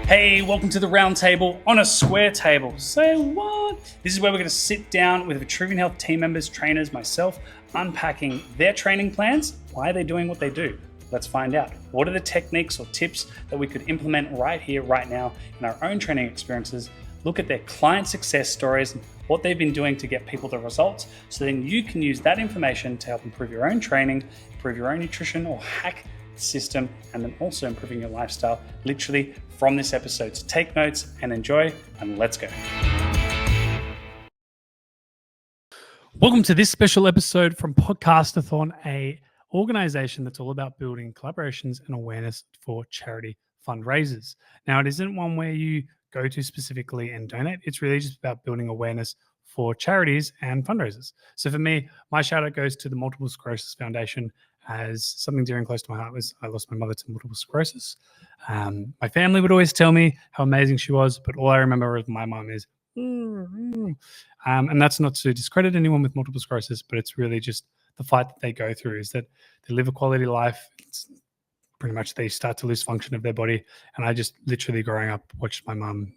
Hey, welcome to the round table on a square table. Say what? This is where we're going to sit down with Vitruvian Health team members, trainers, myself, unpacking their training plans. Why are they doing what they do? Let's find out. What are the techniques or tips that we could implement right here, right now in our own training experiences? Look at their client success stories and what they've been doing to get people the results, so then you can use that information to help improve your own training, improve your own nutrition or hack system, and then also improving your lifestyle literally from this episode. So take notes and enjoy, and let's go. Welcome to this special episode from Podcasthon, a organization that's all about building collaborations and awareness for charity fundraisers. Now, it isn't one where you go to specifically and donate. It's really just about building awareness for charities and fundraisers. So for me, my shout out goes to the Multiple Sclerosis Foundation, as something dear and close to my heart was I lost my mother to multiple sclerosis. My family would always tell me how amazing she was, but all I remember of my mom is, and that's not to discredit anyone with multiple sclerosis, but it's really just the fight that they go through, is that they live a quality life. It's pretty much they start to lose function of their body. And I just literally growing up watched my mum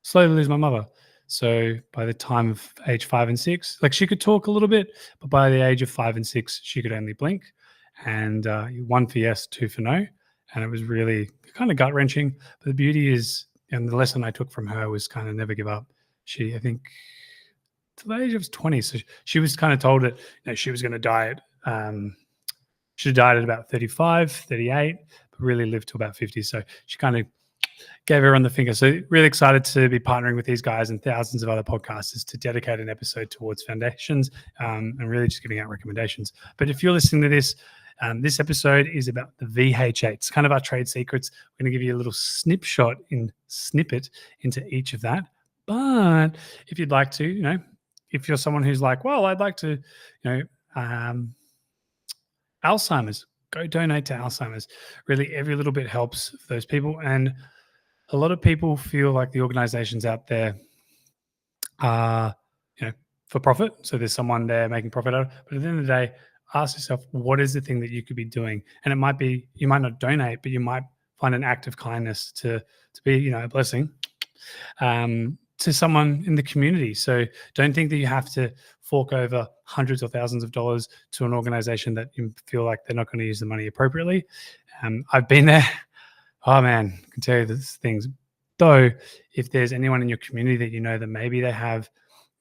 slowly lose my mother. So by the time of age 5 and 6, like she could talk a little bit, but by the age of 5 and 6, she could only blink. And 1 for yes, 2 for no. And it was really kind of gut wrenching. But the beauty is, and the lesson I took from her was kind of never give up. She, I think, to the age of 20, so she was kind of told that she was going to die at, she died at about 35, 38, but really lived to about 50. So she kind of gave everyone the finger. So really excited to be partnering with these guys and thousands of other podcasters to dedicate an episode towards foundations and really just giving out recommendations. But if you're listening to this, this episode is about the VH8. It's kind of our trade secrets. We're going to give you a little snippet into each of that. But if you'd like to, if you're someone who's like, well, I'd like to, Alzheimer's, go donate to Alzheimer's. Really, every little bit helps those people. And a lot of people feel like the organizations out there are, for profit. So there's someone there making profit out of it. But at the end of the day, ask yourself, what is the thing that you could be doing? And it might be, you might not donate, but you might find an act of kindness to be, a blessing to someone in the community. So don't think that you have to fork over hundreds or thousands of dollars to an organization that you feel like they're not going to use the money appropriately. I've been there. Oh man, I can tell you these things. Though, if there's anyone in your community that you know that maybe they have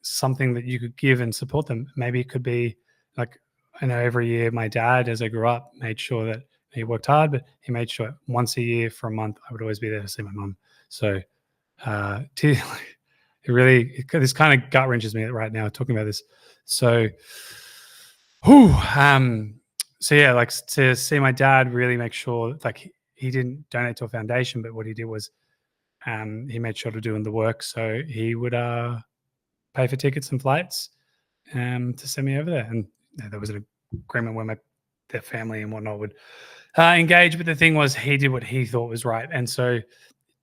something that you could give and support them, maybe it could be like, I know every year my dad, as I grew up, made sure that he worked hard, but he made sure once a year for a month, I would always be there to see my mum. So this kind of gut wrenches me right now talking about this. So, so yeah, like to see my dad really make sure, like he didn't donate to a foundation, but what he did was he made sure to do the work. So he would pay for tickets and flights to send me over there. And there was an agreement where their family and whatnot would engage. But the thing was, he did what he thought was right. And so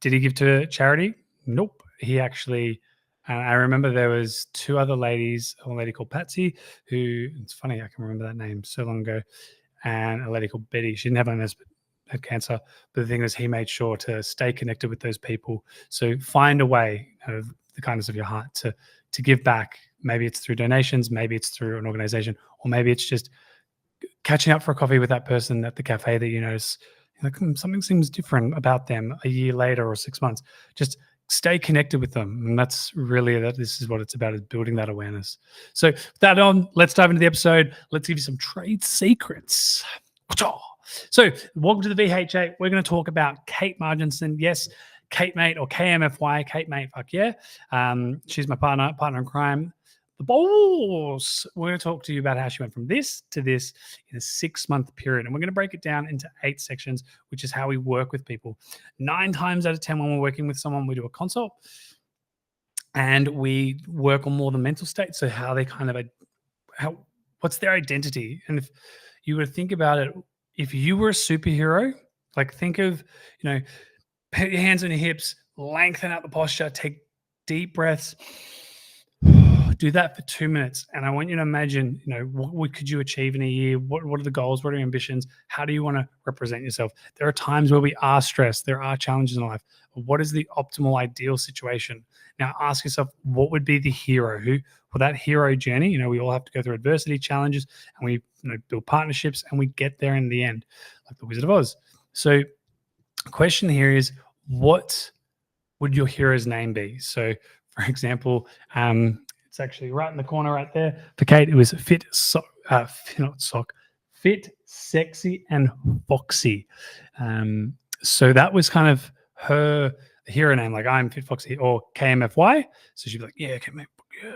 did he give to charity? Nope. He actually, I remember there was 2 other ladies, a lady called Patsy, who, it's funny, I can remember that name so long ago, and a lady called Betty. She didn't have MS, but had cancer. But the thing is, he made sure to stay connected with those people. So find a way of the kindness of your heart to give back. Maybe it's through donations, maybe it's through an organization, or maybe it's just catching up for a coffee with that person at the cafe that you notice like something seems different about them a year later or 6 months. Just stay connected with them. And that's really this is what it's about, is building that awareness. So with that on, let's dive into the episode. Let's give you some trade secrets. So welcome to the VH8. We're going to talk about Kate Marginson. Yes, Kate Mate, or KMFY, Kate Mate, fuck yeah. She's my partner in crime, the boss. We're going to talk to you about how she went from this to this in a 6-month period. And we're going to break it down into 8 sections, which is how we work with people. 9 times out of 10 when we're working with someone, we do a consult and we work on more the mental state. So how they kind of, what's their identity? And if you were to think about it, if you were a superhero, like think of, put your hands on your hips, lengthen out the posture, take deep breaths, do that for 2 minutes. And I want you to imagine, what could you achieve in a year? What are the goals? What are your ambitions? How do you want to represent yourself? There are times where we are stressed. There are challenges in life. What is the optimal ideal situation? Now ask yourself, what would be the hero for that hero journey? We all have to go through adversity, challenges, and we build partnerships, and we get there in the end, like the Wizard of Oz. So the question here is, what would your hero's name be? So for example, it's actually right in the corner right there. For Kate, it was Fit, Sexy, and Foxy. So that was kind of her hero name, like I'm Fit Foxy, or KMFY. So she'd be like, yeah, KMFY, yeah.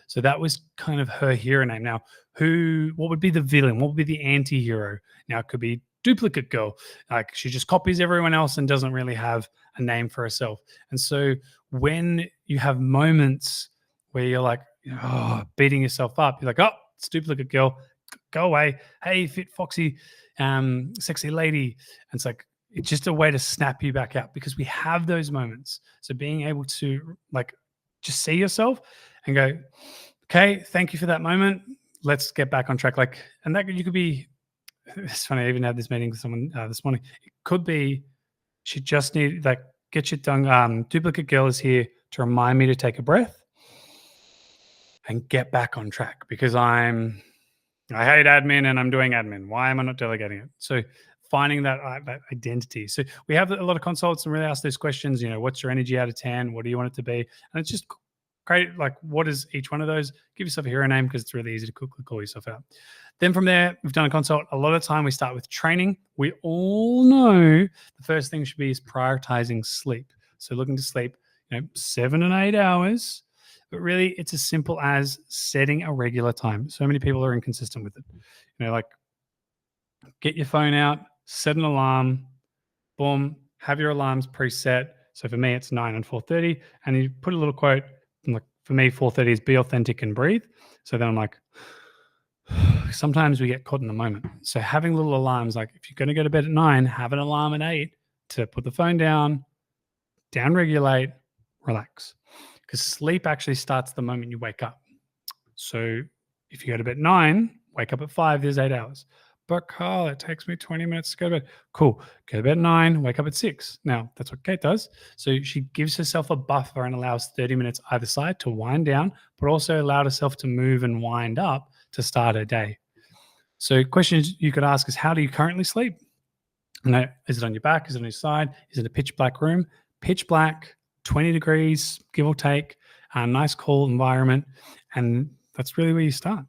So that was kind of her hero name. Now, what would be the villain? What would be the anti-hero? Now, it could be Duplicate Girl. Like, she just copies everyone else and doesn't really have a name for herself. And so when you have moments where you're like, beating yourself up, you're like, oh, it's Duplicate Girl, go away. Hey, Fit Foxy, sexy lady. And it's just a way to snap you back out, because we have those moments. So being able to just see yourself and go, okay, thank you for that moment. Let's get back on track. And that you could be, it's funny, I even had this meeting with someone this morning. It could be, she just need, get shit done. Duplicate Girl is here to remind me to take a breath and get back on track, because I hate admin and I'm doing admin. Why am I not delegating it? So finding that identity. So we have a lot of consults and really ask those questions, what's your energy out of 10? What do you want it to be? And it's just great. What is each one of those? Give yourself a hero name, because it's really easy to quickly call yourself out. Then from there, we've done a consult. A lot of time we start with training. We all know the first thing should be is prioritizing sleep. So looking to sleep, 7 and 8 hours. But really, it's as simple as setting a regular time. So many people are inconsistent with it. Get your phone out, set an alarm, boom, have your alarms preset. So for me, it's 9 and 4:30, and you put a little quote. For me, 4:30 is be authentic and breathe. So then I'm like, sometimes we get caught in the moment. So having little alarms, like if you're going to go to bed at 9, have an alarm at 8 to put the phone down, down-regulate, relax. Because sleep actually starts the moment you wake up. So if you go to bed at 9, wake up at 5, there's 8 hours. But Karl, it takes me 20 minutes to go to bed. Cool. Go to bed at 9, wake up at 6. Now, that's what Kate does. So she gives herself a buffer and allows 30 minutes either side to wind down, but also allowed herself to move and wind up to start her day. So questions you could ask is, how do you currently sleep? Is it on your back? Is it on your side? Is it a pitch black room? Pitch black, 20 degrees, give or take, a nice cool environment. And that's really where you start.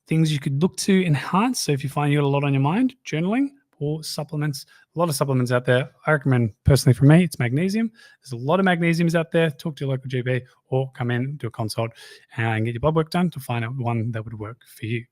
Things you could look to enhance. So if you find you got a lot on your mind, journaling or supplements, a lot of supplements out there. I recommend, personally for me, it's magnesium. There's a lot of magnesiums out there. Talk to your local GP or come in, do a consult and get your blood work done to find out one that would work for you.